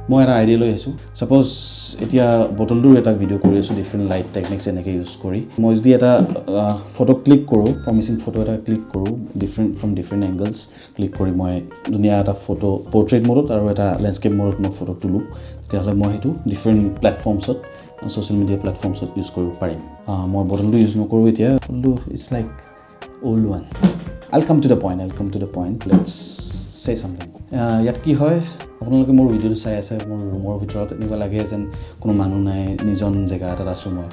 মই এটা আইডিয়া লৈ আছোঁ সাপোজ এতিয়া বটলটোৰ এটা ভিডিঅ' কৰি আছোঁ ডিফাৰেণ্ট লাইট টেকনিক্স এনেকৈ ইউজ কৰি মই যদি এটা ফটো ক্লিক কৰোঁ প্ৰমিচিং ফটো এটা ক্লিক কৰোঁ ডিফাৰেণ্ট এংগলছ ক্লিক কৰি মই ধুনীয়া এটা ফটো পৰ্ট্ৰেইট মোডত আৰু এটা লেণ্ডস্কেপ মোডত মই ফটো তোলোঁ তেতিয়াহ'লে মই সেইটো ডিফাৰেণ্ট প্লেটফৰ্মছত ছ'চিয়েল মিডিয়া প্লেটফৰ্মছত ইউজ কৰিব পাৰিম মই বটলটো ইউজ নকৰোঁ এতিয়া বটলটো it's like old one I'll come to the point. Let's say something. ইয়াত কি হয় আপোনালোকে মোৰ ভিডিঅ'টো চাই আছে মোৰ ৰুমৰ ভিতৰত এনেকুৱা লাগে যেন কোনো মানুহ নাই নিজন জেগা এটাত আছোঁ মই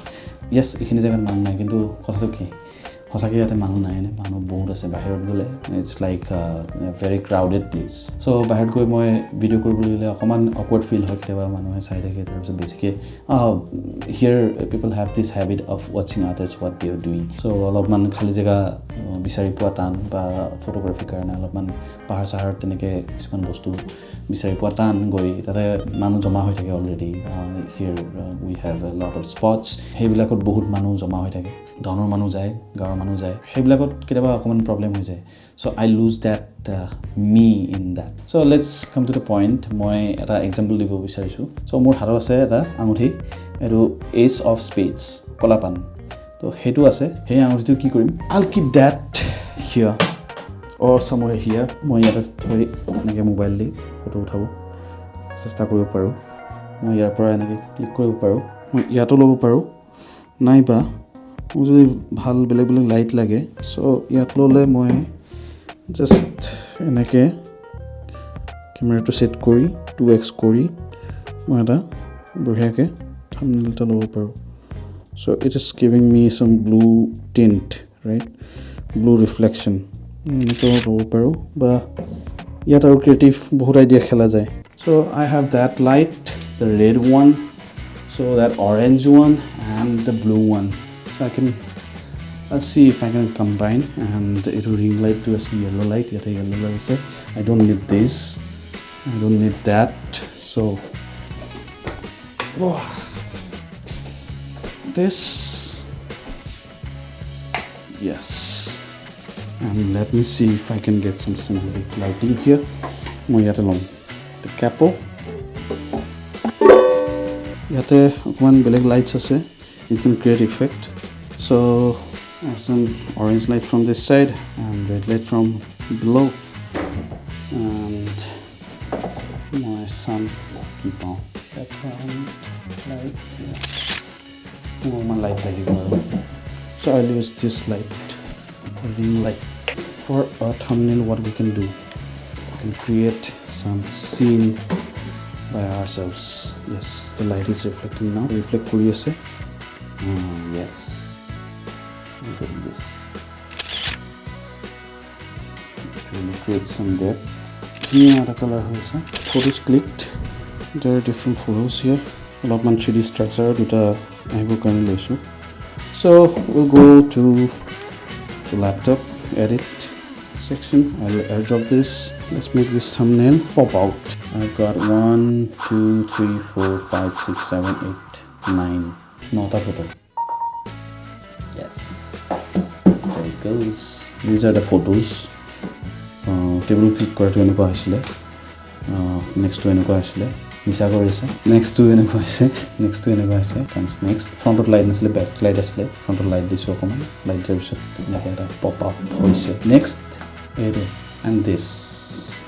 য়েছ এইখিনি জেগাত মানুহ নাই কিন্তু কথাটো কি সঁচাকৈ ইয়াতে মানুহ নাই নে মানুহ বহুত আছে বাহিৰত গ'লে it's like very crowded place চ' বাহিৰত গৈ মই ভিডিঅ' কৰিবলৈ গ'লে অকণমান অকৱাৰ্ড ফিল হয় কেতিয়াবা মানুহে চাই থাকে তাৰপিছত বেছিকৈ here people have this habit of ৱাচিং others what they are doing so' অলপমান খালী জেগা বিচাৰি পোৱা টান বা ফটোগ্ৰাফিৰ কাৰণে অলপমান পাহাৰ চাহাৰত তেনেকৈ কিছুমান বস্তু বিচাৰি পোৱা টান গৈ তাতে মানুহ জমা হৈ থাকে already here we have a lot of spots সেইবিলাকত বহুত মানুহ জমা হৈ থাকে ধনৰ মানুহ যায় গাঁৱৰ মানুহ যায় সেইবিলাকত কেতিয়াবা অকণমান প্ৰব্লেম হৈ যায় so' I lose that me in that so' let's come to the point মই এটা এক্সাম্পল দিব বিচাৰিছোঁ চ' মোৰ হাতত আছে এটা আঙুঠি এইটো এইচ অফ স্পেডছ কলাপান তো সেইটো আছে সেই আঙুঠিটো কি কৰিম আইল কিপ ডেট হিয়াৰ অৰ চামৱে হিয়াৰ মই ইয়াতে থৈ এনেকৈ মোবাইল দি ফটো উঠাব চেষ্টা কৰিব পাৰোঁ মই ইয়াৰ পৰা এনেকৈ ক্লিক কৰিব পাৰোঁ মই ইয়াতো ল'ব পাৰোঁ নাইবা মোক যদি ভাল বেলেগ বেলেগ লাইট লাগে চ' ইয়াত ল'লে মই জাষ্ট এনেকৈ কেমেৰাটো ছেট কৰি 2x কৰি মই এটা বঢ়িয়াকৈ থাম্বনেইল এটা ল'ব পাৰোঁ চ' ইট ইজ গিভিং মি চাম blue tint right blue reflection এনেকৈ ল'ব পাৰোঁ বা ইয়াত আৰু ক্ৰিয়েটিভ বহুত আইডিয়া খেলা যায় so' I have that light the red one so' that orange one and the blue one so I'll see if I can combine and it will ring light to a yellow light yet a yellow light say I don't need this I don't need that so this yes and let me see if I can get some symbolic lighting here moi yate lom the capo yate okman beleg lights ase it can create effect so I have some orange light from this side and red light from below and my sun keep on background light yeah. my light so I'll use this light ring light for a thumbnail what we can do we can create some scene by ourselves yes the light is reflecting now reflect kori ase yes look at this really create some depth the color here photos clicked there are different photos here a lot of 3D structure duta aibo karne loisu so we'll go to the laptop edit section I'll airdrop this let's make this thumbnail pop out I've got 1 2 3 4 5 6 7 8 9 not a photo yes there it goes these are the photos table click kora to enko asile next to enko asile nisha korise next to enko ase next to enko ase comes next front of light asile back light asile front of light disu okoman light jabisot nakara pop up hoise next ero and this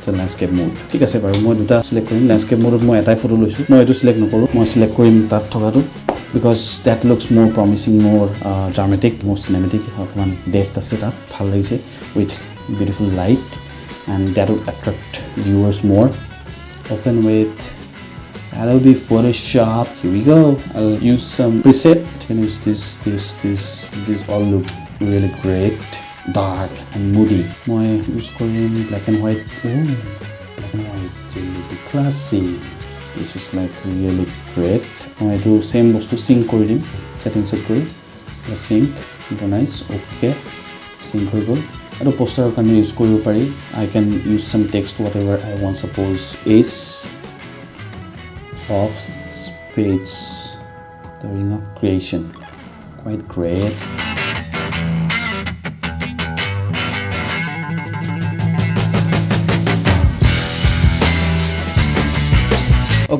the landscape mode ঠিক আছে বাৰু মই দুটা select কৰিম landscape mode মই এটাই photo লৈছো মই এটো সিলেক্ট নকৰো মই সিলেক্ট কৰিম তাত থকাটো because that looks more promising more dramatic more cinematic one depth ase ta bhal lagise with beautiful light and that will attract viewers more open with Adobe Photoshop here we go I'll use some preset you can use this all look really great dark and moody moi use korean black and white black and white really classy this is like really great I do same bostu sync kori dim settings up kori sync synchronize okay sync hoi gol aru poster kan use koribo pari I can use some text whatever I want suppose ace of spades the ring of creation quite great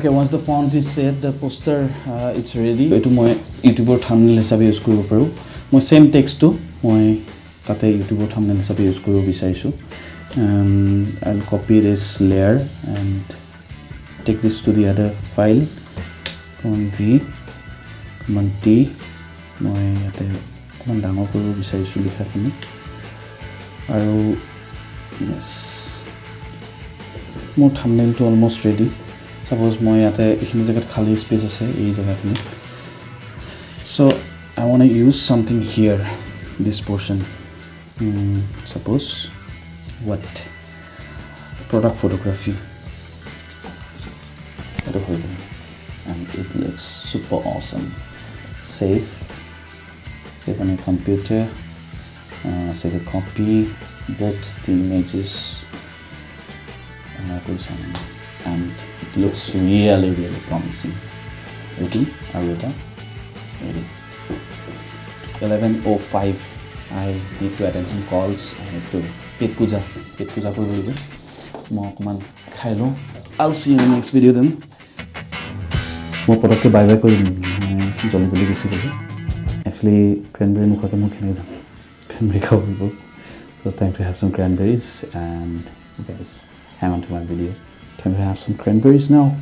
Okay, once the font is set, the poster it's ready. Etu moi YouTube thumbnail hisabe use koribo paru. Moi same text to moi tate YouTube thumbnail hisabe use koribo bisarisu. I'll copy this layer and take this to the other file. Command V, Command T. Moi ate command dangor koribo bisarisu likha khini. Aru yes. More thumbnail to almost ready. Suppose moi ate ekhini jagat khali space ase ei jaga khini. So I want to use something here, this portion. Suppose what product photography, and it looks super awesome. Save on your computer, save a copy, both the images, and it looks really promising. Ready? Are you ready? 11:05. I need to attend some calls. I need to pet puja koribo. Mo koman khai lo. I'll see you in the next video then. Mo potokke bye bye korim. Jolly gusi golo. Actually cranberry mukhake mo khene jam. Cranberry khabo. So time to have some cranberries, and you guys hang on to my video. Can we have some cranberries now?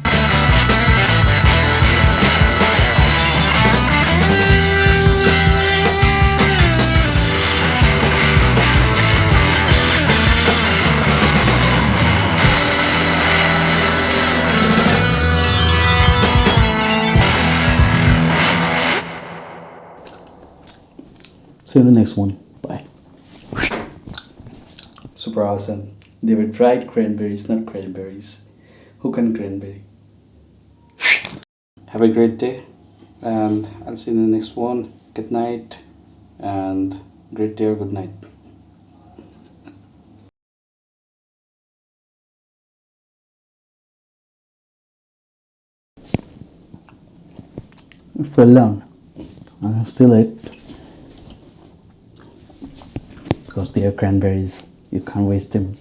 See you in the next one. Bye. Super awesome. They were dried cranberries, not cranberries. Who can cranberry? Have a great day, and I'll see you in the next one. Good night, and great day or good night. It fell down. I still ate. Because they are cranberries. You can't waste them.